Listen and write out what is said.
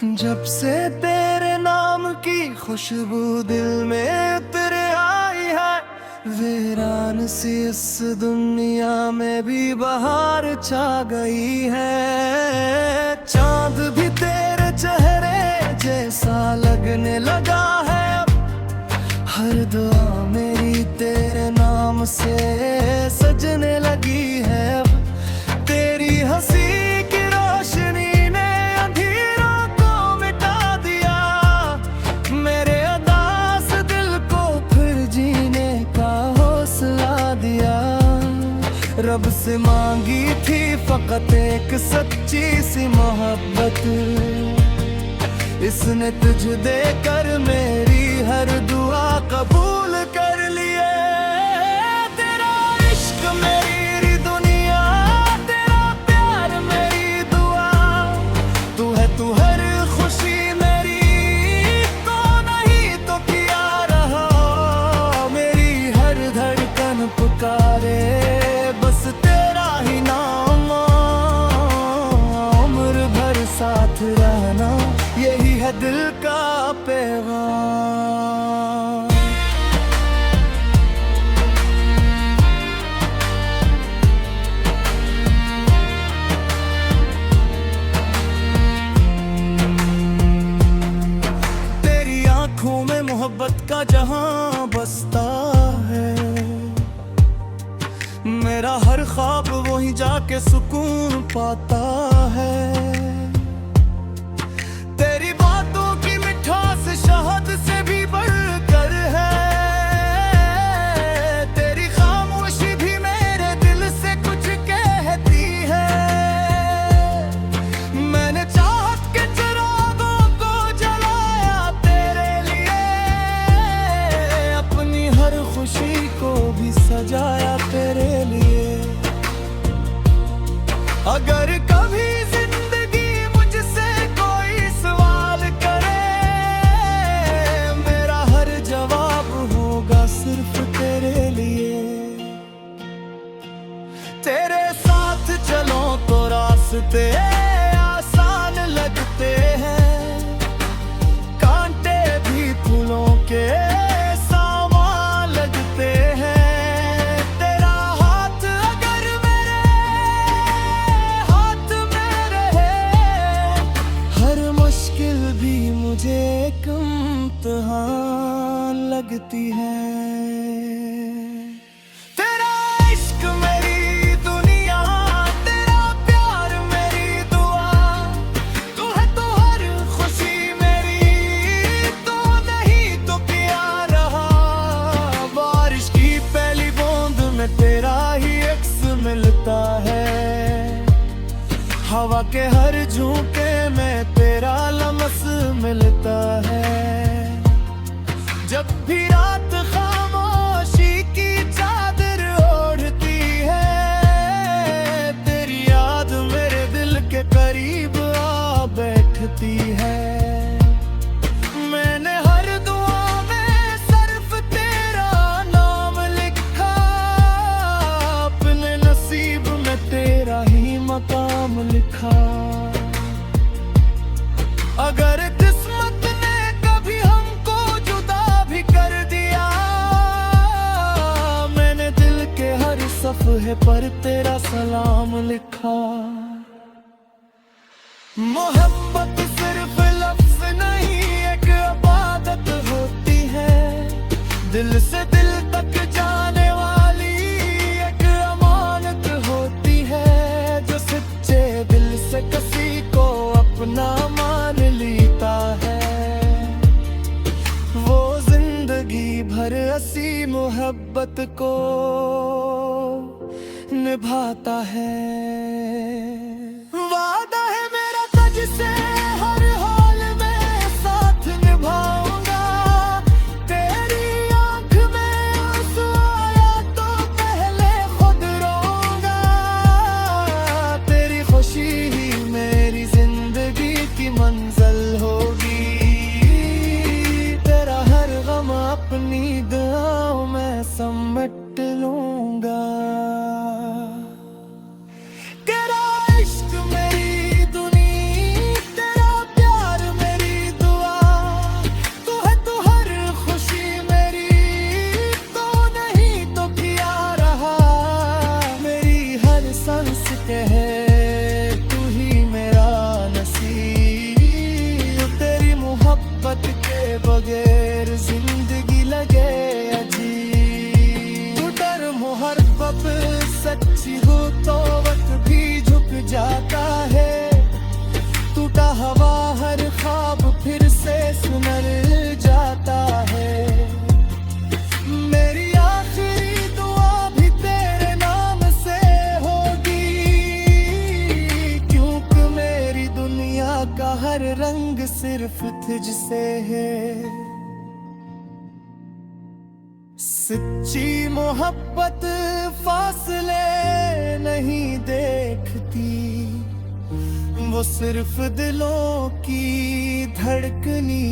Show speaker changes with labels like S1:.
S1: जब से तेरे नाम की खुशबू दिल में उतर आई है, वीरान सी इस दुनिया में भी बहार छा गई है। चांद भी तेरे चेहरे जैसा लगने लगा है अब, हर दुआ मेरी तेरे नाम से सजने लगी है अब। तेरी हंसी की रोशनी ने अंधेरों को मिटा दिया, मेरे उदास दिल को फिर जीने का हौसला दिया। रब से मांगी थी फकत एक सच्ची सी मोहब्बत, इसने तुझ देकर मेरी हर दुआ कबूल कर लिए। तेरा इश्क मेरी दुनिया, तेरा प्यार मेरी दुआ, तू है तू हर खुशी मेरी, तो नहीं तो क्या रहा। मेरी हर धड़कन पुकारे बस तेरा ही नाम, उम्र भर साथ रहना यही है दिल का पैगाम। तेरी आंखों में मोहब्बत का जहां बसता है, मेरा हर ख्वाब वहीं जाके सुकून पाता है। तेरी बातों की मिठास शहद से भी बढ़कर है, तेरी खामोशी भी मेरे दिल से कुछ कहती है। मैंने चाहत के चिरागों को जलाया तेरे लिए, अपनी हर खुशी को भी सजाया तेरे लिए। अगर कभी जिंदगी मुझसे कोई सवाल करे, मेरा हर जवाब होगा सिर्फ तेरे लिए। तेरे साथ चलो तो रास्ते आसान लगते हैं, कांटे भी फूलों के सामान लगते हैं। तेरा हाथ अगर मेरे हाथ में रहे, हर मुश्किल भी मुझे एक इम्तिहान लगती है। तेरा इश्क मेरी दुनिया, तेरा प्यार मेरी दुआ, तू है तो हर खुशी मेरी, तो नहीं तो क्या रहा। बारिश की पहली बूंद में तेरा ही अक्स मिलता है, हवा के हर झोंके में तेरा लम्स मिलता है। जब भी रात खामोशी की चादर ओढ़ती है, तेरी याद मेरे दिल के करीब आ बैठती है। मैंने हर दुआ में सिर्फ तेरा नाम लिखा, अपने नसीब में तेरा ही मकाम लिखा। अगर किस्मत ने कभी हमको जुदा भी कर दिया, मैंने दिल के हर सफ़हे पर तेरा सलाम लिखा। मोहब्बत सिर्फ लफ्ज़ नहीं एक इबादत होती है, दिल से दिल तक जाने वाली एक अमानत होती है। जो सच्चे दिल से किसी को अपना मान लेता है, वो जिंदगी भर ऐसी मोहब्बत को निभाता है। वादा है मेरा तुझसे हर हाल में साथ निभाऊंगा, तेरी आंख में आंसू आया तो पहले खुद रोऊंगा। तेरी खुशी ही मेरी जिंदगी की मंजिल होगी, तेरा हर गम अपनी दुआओं में समेट लूंगा। तेरा इश्क मेरी दुनिया, तेरा प्यार रंग सिर्फ तुझसे है। सच्ची मोहब्बत फासले नहीं देखती, वो सिर्फ दिलों की धड़कनी